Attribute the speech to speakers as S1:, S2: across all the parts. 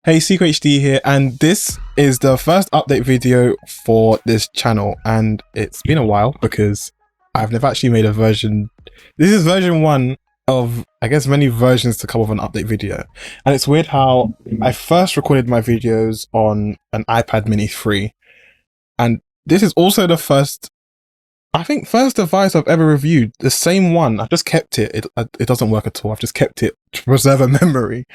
S1: Hey, SequHD here, and this is the first update video for this channel, and it's been a while because I've never actually made a version. This is version 1 of, I guess, many versions to come with an update video. And it's weird how I first recorded my videos on an iPad mini 3, and this is also the first device I've ever reviewed. The same one. I've just kept it. It doesn't work at all. I've just kept it to preserve a memory.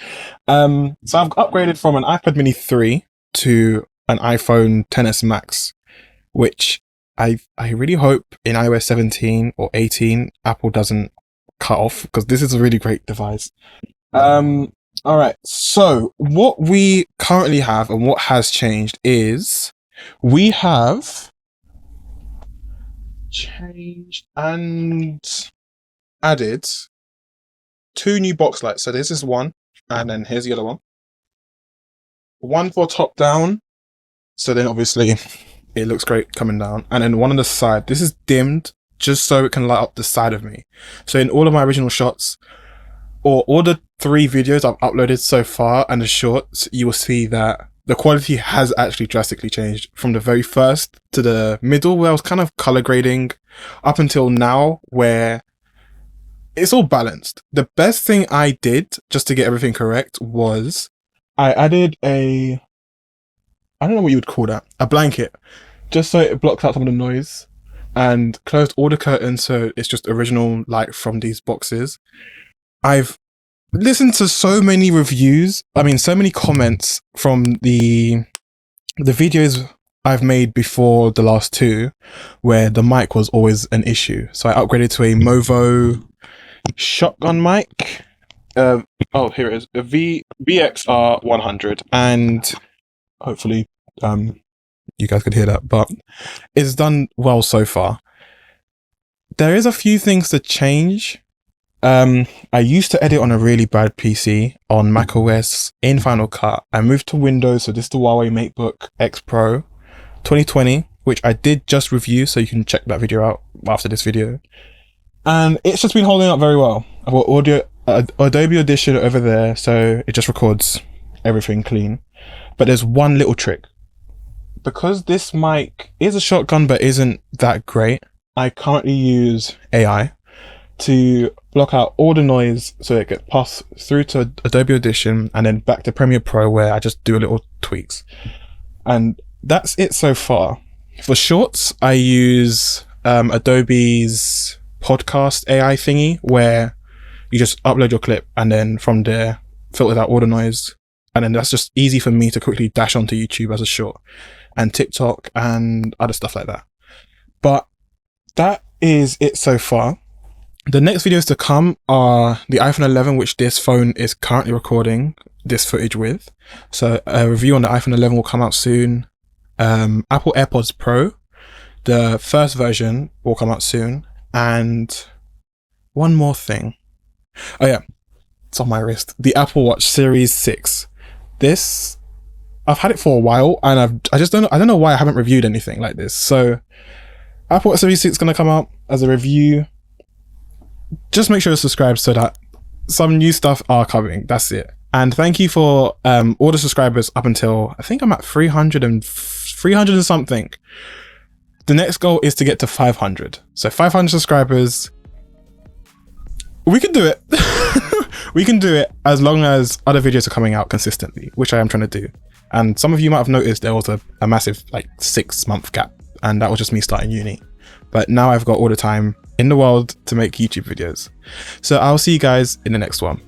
S1: So I've upgraded from an iPad mini 3 to an iPhone XS Max, which I really hope in iOS 17 or 18 Apple doesn't cut off, because this is a really great device. All right. So what we currently have and what has changed is we have changed and added 2 new box lights. So this is one, and then here's the other one. One for top down, so then obviously it looks great coming down, and then one on the side. This is dimmed just so it can light up the side of me. So in all of my original shots, or all the 3 videos I've uploaded so far and the shorts, you will see that the quality has actually drastically changed from the very first to the middle, where I was kind of color grading, up until now where it's all balanced. The best thing I did just to get everything correct was I added I don't know what you would call that, a blanket, just so it blocks out some of the noise, and closed all the curtains so it's just original light from these boxes. I've listened to so many reviews, so many comments from the videos I've made before the last 2, where the mic was always an issue. So I upgraded to a Movo shotgun mic. Here it is, a VXR 100, and hopefully you guys could hear that, but it's done well so far. There is a few things to change. I used to edit on a really bad PC on macOS in Final Cut. I moved to Windows, so this is the Huawei MateBook X Pro 2020, which I did just review, so you can check that video out after this video. And it's just been holding up very well. I've got Adobe Audition over there, so it just records everything clean. But there's one little trick. Because this mic is a shotgun but isn't that great, I currently use AI to block out all the noise so it gets passed through to Adobe Audition and then back to Premiere Pro, where I just do a little tweaks. And that's it so far. For shorts, I use Adobe's podcast AI thingy, where you just upload your clip and then from there filter out all the noise, and then that's just easy for me to quickly dash onto YouTube as a short, and TikTok and other stuff like that. But that is it so far. The next videos to come are the iPhone 11, which this phone is currently recording this footage with. So a review on the iPhone 11 will come out soon. Apple AirPods Pro, the first version, will come out soon. And one more thing. Oh yeah, it's on my wrist. The Apple Watch Series 6. This, I've had it for a while, and I don't know why I haven't reviewed anything like this. So Apple Watch Series 6 is going to come out as a review. Just make sure to subscribe so that some new stuff are coming. That's it. And thank you for all the subscribers up until, I think I'm at 300 and something. The next goal is to get to 500. So 500 subscribers. We can do it. We can do it as long as other videos are coming out consistently, which I am trying to do. And some of you might have noticed there was a massive 6-month gap, and that was just me starting uni. But now I've got all the time in the world to make YouTube videos. So I'll see you guys in the next one.